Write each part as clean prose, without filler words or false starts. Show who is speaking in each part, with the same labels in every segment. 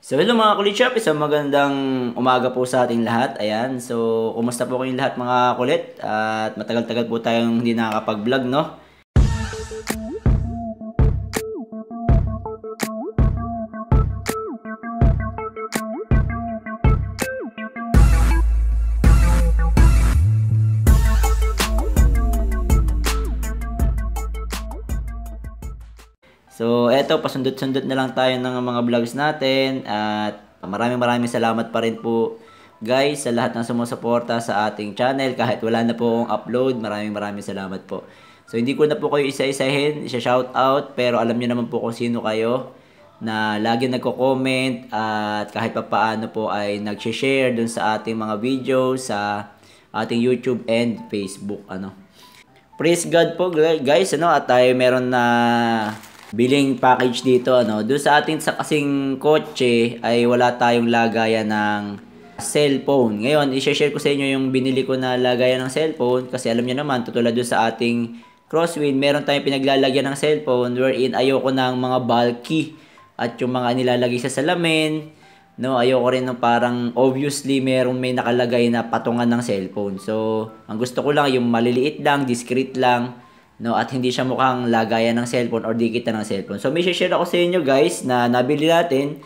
Speaker 1: So hello mga kulit shop, isang magandang umaga po sa ating lahat. Ayan, so kumusta po kayong lahat mga kulit? At matagal-tagal po tayong hindi nakakapag-vlog, no? So eto, pasundot-sundot na lang tayo ng mga vlogs natin. At maraming salamat pa rin po guys sa lahat ng sumusuporta sa ating channel. Kahit wala na po akong upload, maraming salamat po. So hindi ko na po kayo isa-isahin, isa-shout out. Pero alam niyo naman po kung sino kayo na lagi nagko-comment at kahit pa paano po ay nag-share dun sa ating mga videos sa ating YouTube and Facebook. Praise God po guys, at tayo meron na billing package dito, doon sa ating sa kasing kotse ay wala tayong lagayan ng cellphone. Ngayon, i-share ko sa inyo yung binili ko na lagayan ng cellphone kasi alam niyo naman, tutulad doon sa ating crosswind, meron tayong pinaglalagyan ng cellphone wherein ayoko ng mga bulky at yung mga nilalagay sa salamin, no, ayoko rin ng parang obviously may nakalagay na patungan ng cellphone. So, ang gusto ko lang yung maliliit lang, discreet lang, no, at hindi siya mukhang lagayan ng cellphone or dikitan ng cellphone. So may share ako sa inyo guys na nabili natin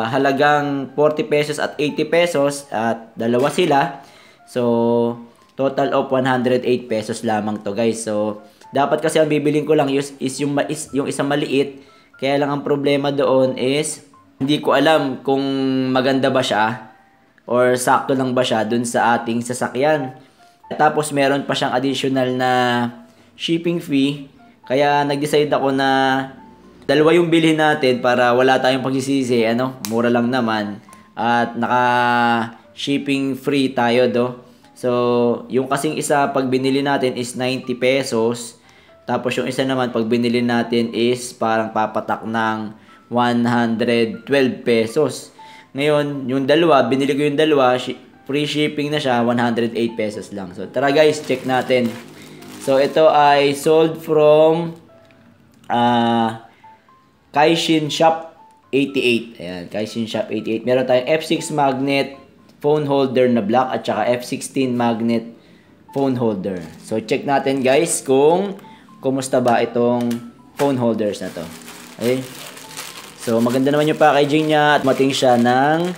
Speaker 1: halagang 40 pesos at 80 pesos at dalawa sila. So total of 108 pesos lamang to guys. So dapat kasi ang bibiling ko lang is yung isang maliit. Kaya lang ang problema doon is hindi ko alam kung maganda ba siya or sakto lang ba siya dun sa ating sasakyan. Tapos meron pa siyang additional na shipping fee. Kaya nag-decide ako na dalawa yung bilhin natin para wala tayong pagsisisi, mura lang naman at naka shipping free tayo So, yung kasing isa pag binili natin is 90 pesos. Tapos yung isa naman pag binili natin is parang papatak ng 112 pesos. Ngayon, yung dalawa, binili ko yung dalawa, free shipping na siya, 108 pesos lang. So, tara guys, check natin. So, ito ay sold from Kaishin Shop 88. Ayan, Kaishin Shop 88. Meron tayong F6 magnet phone holder na black at saka F16 magnet phone holder. So, check natin guys kung kumusta ba itong phone holders na to. Okay? So, maganda naman yung packaging niya at mating siya ng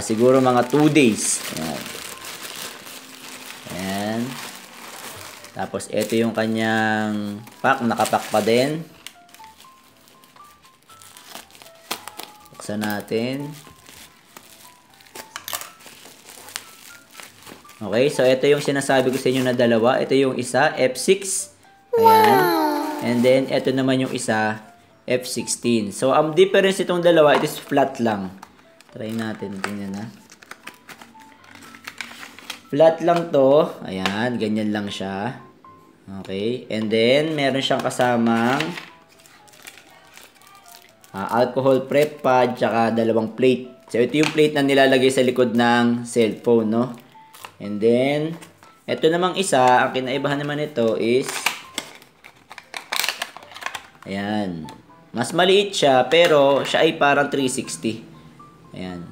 Speaker 1: siguro mga 2 days. Ayan. Ayan. Tapos, ito yung kanyang pack. Nakapack pa din. Buksan natin. Okay, so ito yung sinasabi ko sa inyo na dalawa. Ito yung isa, F6. Ayan. And then, ito naman yung isa, F16. So, ang difference itong dalawa, it is flat lang. Try natin. Tingnan na. Flat lang to. Ayan, ganyan lang siya. Okay. And then, meron siyang kasamang alcohol prep pad, tsaka dalawang plate. So, ito yung plate na nilalagay sa likod ng cellphone, no? And then, ito namang isa, ang kinaibahan naman ito is, ayan. Mas maliit siya, pero siya ay parang 360. Ayan.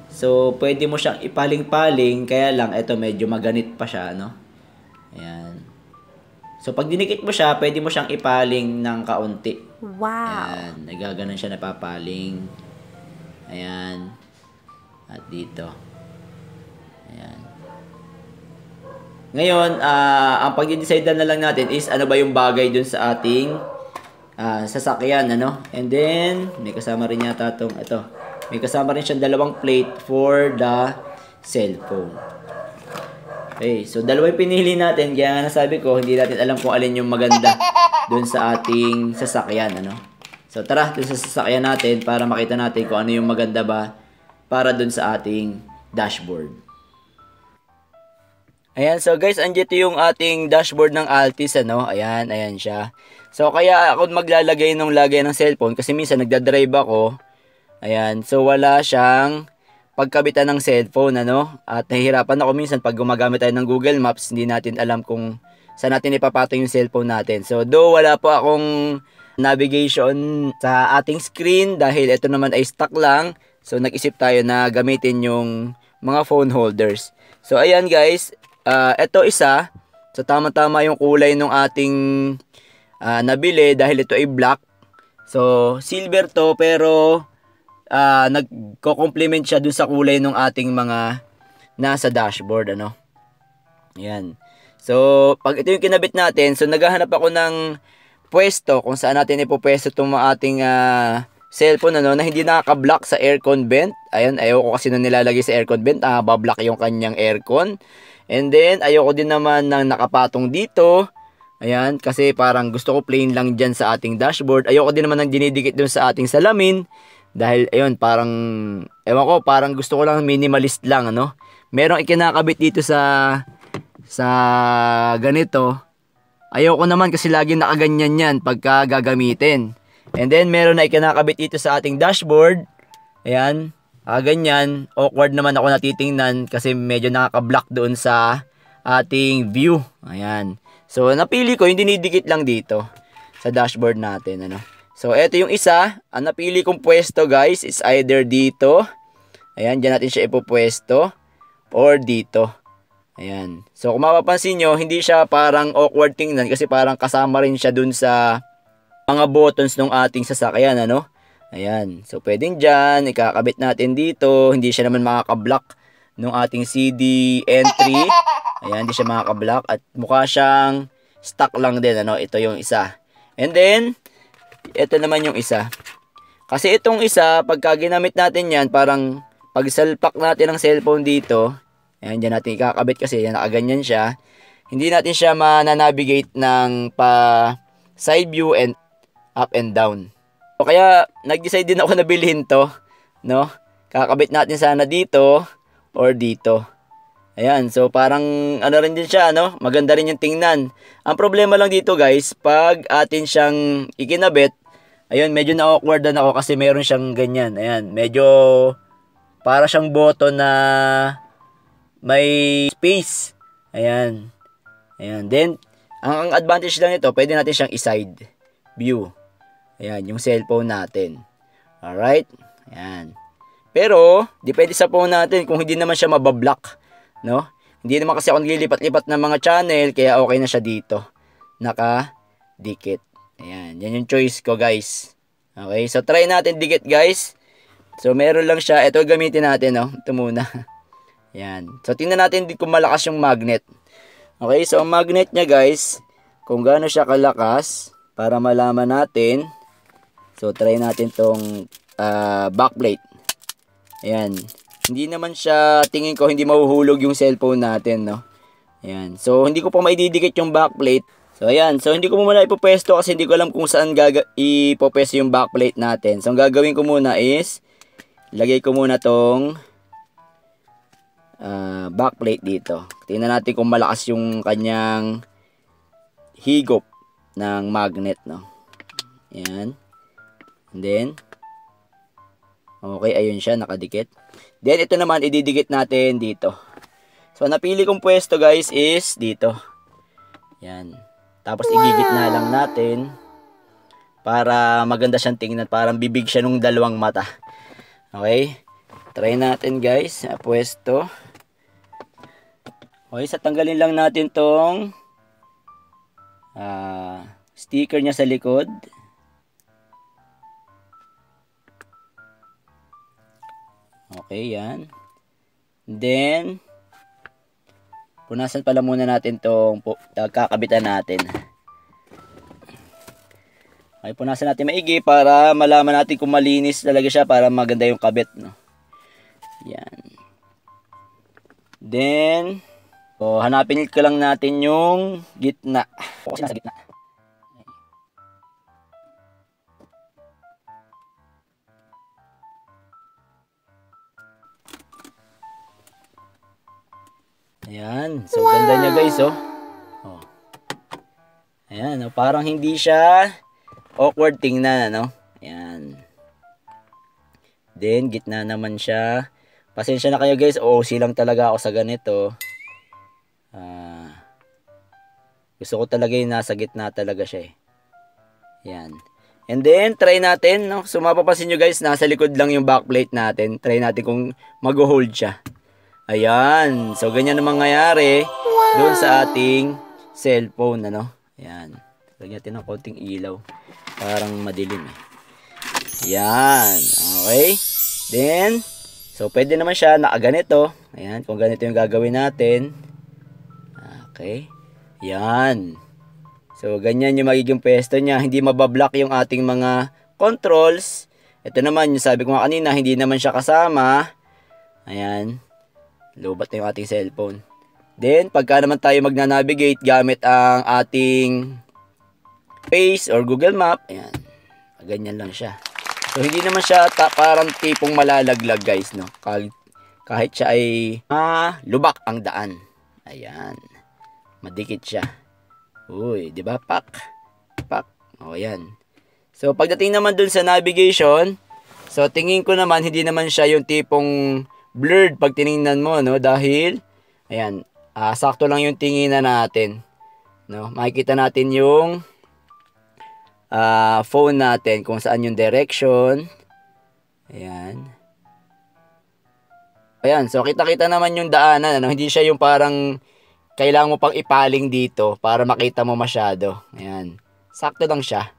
Speaker 1: So, pwede mo siyang ipaling-paling, kaya lang, ito medyo maganit pa siya, no? Ayan. So, pag dinikit mo siya, pwede mo siyang ipaling ng kaunti.
Speaker 2: Wow!
Speaker 1: Ayan. Nagaganon siya napapaling. Ayan. At dito. Ayan. Ngayon, ang pag-decide na lang natin is ano ba yung bagay dun sa ating sasakyan, And then, may kasama rin yata ito. May kasama rin siyang dalawang plate for the cellphone. Okay, so dalawa yung pinili natin. Kaya nga nasabi ko, hindi natin alam kung alin yung maganda dun sa ating sasakyan, So tara, dun sa sasakyan natin para makita natin kung ano yung maganda ba para dun sa ating dashboard. Ayan, so guys, andito yung ating dashboard ng Altis, Ayan, ayan siya. So kaya ako maglalagay ng lagay ng cellphone kasi minsan nagdadrive ako. Ayan, so wala siyang pagkabitan ng cellphone, At nahihirapan ako minsan pag gumagamit tayo ng Google Maps, hindi natin alam kung saan natin ipapatong yung cellphone natin. So, wala po akong navigation sa ating screen dahil ito naman ay stock lang. So nag-isip tayo na gamitin yung mga phone holders. So ayan guys, ito isa. So tama-tama yung kulay ng ating nabili dahil ito ay black. So silver to pero nagko-complement siya dun sa kulay ng ating mga nasa dashboard, ano. Ayan. So pag ito yung kinabit natin, so naghahanap ako ng pwesto kung saan natin ipopwesto itong ating cellphone, ano, na hindi nakaka-block sa aircon vent. Ayan, ayoko kasi na nilalagay sa aircon vent, bablock yung kanyang aircon. And then ayoko din naman ng nakapatong dito. Ayan, kasi parang gusto ko plain lang dyan sa ating dashboard. Ayoko din naman ng dinidikit dun sa ating salamin. Dahil ayun, parang ewan ko, parang gusto ko lang minimalist lang, ano. Merong ikinakabit dito sa ganito. Ayoko naman kasi lagi nakaganyan yan pagka gagamitin. And then meron na ikinakabit dito sa ating dashboard. Ayan, ganyan. Awkward naman ako natitingnan kasi medyo nakaka-block doon sa ating view. Ayan. So napili ko yung dinidikit lang dito sa dashboard natin, ano. So eto yung isa. Ang napili kong pwesto guys is either dito. Ayan, dyan natin siya ipopwesto. Or dito. Ayan. So kung mapapansin nyo, hindi siya parang awkward tingnan kasi parang kasama rin siya dun sa mga buttons ng ating sasakyan, ano. Ayan. So pwedeng dyan, ikakabit natin dito. Hindi siya naman makaka-block ng ating CD entry. Ayan, hindi siya makaka-block. At mukha siyang stock lang din, ano. Ito yung isa. And then, ito naman yung isa. Kasi itong isa, pagka ginamit natin yan, parang pag salpak natin ang cellphone dito, ayan, dyan natin ikakabit kasi yan, nakaganyan siya. Hindi natin siya mananavigate ng pa side view and up and down. So, kaya nag-decide din ako na bilhin to, no? Kakabit natin sana dito or dito. Ayan, so parang ano rin din siya, no? Maganda rin yung tingnan. Ang problema lang dito guys, pag atin siyang ikinabit, ayun, medyo na-awkwardan ako kasi meron siyang ganyan. Ayan, medyo para siyang button na may space. Ayan. Ayan. Then, ang advantage lang nito, pwede natin siyang i-side view. Ayan, yung cellphone natin. Alright? Ayan. Pero, depende sa phone natin kung hindi naman siya mabablock. No? Hindi naman kasi ako naglilipat-lipat ng mga channel, kaya okay na siya dito. Naka-dikit. Ayan. Yan yung choice ko, guys. Okay? So, try natin dikit, guys. So, meron lang siya. Ito gamitin natin, no? Ito muna. Ayan. So, tingnan natin kung malakas yung magnet. Okay? So, ang magnet niya, guys, kung gaano siya kalakas, para malaman natin. So, try natin tong backplate. Ayan. Hindi naman siya, tingin ko, hindi mahuhulog yung cellphone natin, no? Ayan. So, hindi ko pa maididikit yung backplate. So, ayan. So, hindi ko muna ipopwesto kasi hindi ko alam kung saan ipopwesto yung backplate natin. So, ang gagawin ko muna is, lagay ko muna tong backplate dito. Tingnan natin kung malakas yung kanyang higop ng magnet, no? Ayan. And then, okay, ayun siya, nakadikit. Then, ito naman, ididikit natin dito. So, napili kong pwesto, guys, is dito. Yan. Tapos, igigit na lang natin para maganda siyang tingnan. Parang bibig siya nung dalawang mata. Okay? Try natin, guys, pwesto. Okay, sa tanggalin lang natin tong sticker niya sa likod. Okay, yan. Then, punasan pala muna natin itong kakabitan natin. Okay, punasan natin maigi para malaman natin kung malinis talaga siya para maganda yung kabit, no? Yan. Then, so, hanapin ko lang natin yung gitna. Kasi nasa gitna. Ayan. So, ganda niya guys, oh. Oh. Ayan, oh. Parang hindi siya awkward tingnan, ano? Ayan. Then, gitna naman siya. Pasensya na kayo guys, OOC lang talaga ako sa ganito. Gusto ko talaga yung nasa gitna talaga siya, eh. Ayan. And then, try natin, no? So, mapapansin nyo guys, nasa likod lang yung backplate natin. Try natin kung mag-hold siya. Ayan. So, ganyan ang mangyayari doon sa ating cellphone, ano? Ayan. Lagyan natin ng konting ilaw. Parang madilim, eh. Ayan. Okay. Then, so, pwede naman siya nakaganito. Ayan. Kung ganito yung gagawin natin. Okay. Ayan. So, ganyan yung magiging pwesto niya. Hindi mabablock yung ating mga controls. Ito naman, yung sabi ko nga kanina, hindi naman siya kasama. Ayan. Lobat na yung ating cellphone. Then, pagka naman tayo magna-navigate gamit ang ating Waze or Google Map, ayan. Ganyan lang siya. So, hindi naman siya parang tipong malalaglag, guys, no? Kahit siya ay lubak ang daan. Ayan. Madikit siya. Uy, di ba? Pak. O, yan. So, pagdating naman dun sa navigation, so, tingin ko naman, hindi naman siya yung tipong blurred pag tiningnan mo, no? Dahil, ayan, sakto lang yung tinginan natin. No? Makikita natin yung phone natin, kung saan yung direction. Ayan. Ayan, so, kita-kita naman yung daanan, ano? Hindi siya yung parang kailangan mo pang ipaling dito para makita mo masyado. Ayan. Sakto lang siya.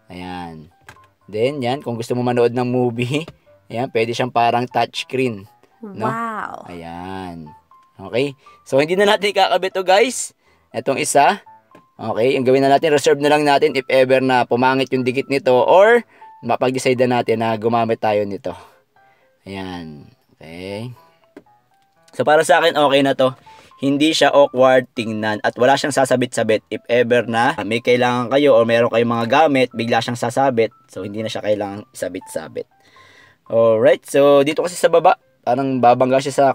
Speaker 1: Ayan. Then, yan. Kung gusto mo manood ng movie, ayan, pwede siyang parang touchscreen. No?
Speaker 2: Wow.
Speaker 1: Ayan. Okay. So, hindi na natin kakabit to, guys. Itong isa. Okay. Ang gawin na natin, reserve na lang natin if ever na pumangit yung dikit nito or mapag-decide na natin na gumamit tayo nito. Ayan. Okay. So, para sa akin, okay na to. Hindi siya awkward tingnan at wala siyang sasabit-sabit if ever na may kailangan kayo o meron kayong mga gamit, bigla siyang sasabit. So, hindi na siya kailangang sabit-sabit. Alright, so dito kasi sa baba, parang babangga siya sa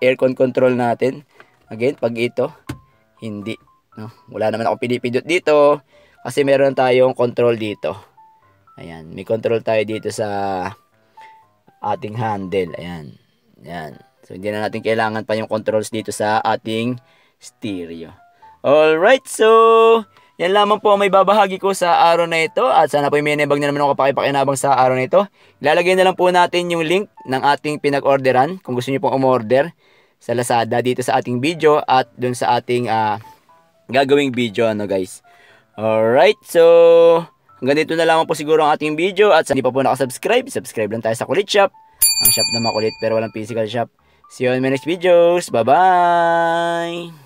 Speaker 1: aircon control natin. Again, pag ito, hindi. No? Wala naman akong pinipindot dito kasi meron tayong control dito. Ayan, may control tayo dito sa ating handle. Ayan, ayan. So, hindi na natin kailangan pa yung controls dito sa ating stereo. Alright, so, yan lamang po ang may babahagi ko sa araw na ito. At sana po yung minibag na naman ako pakipakinabang sa araw na ito. Ilalagay na lang po natin yung link ng ating pinag-orderan. Kung gusto niyo pong umorder sa Lazada dito sa ating video at dun sa ating gagawing video, ano guys. Alright, so, hanggang dito na lamang po siguro ang ating video. At sa hindi pa po nakasubscribe, subscribe lang tayo sa Kulit Shop. Ang shop na makulit pero walang physical shop. See you in my next videos. Bye-bye!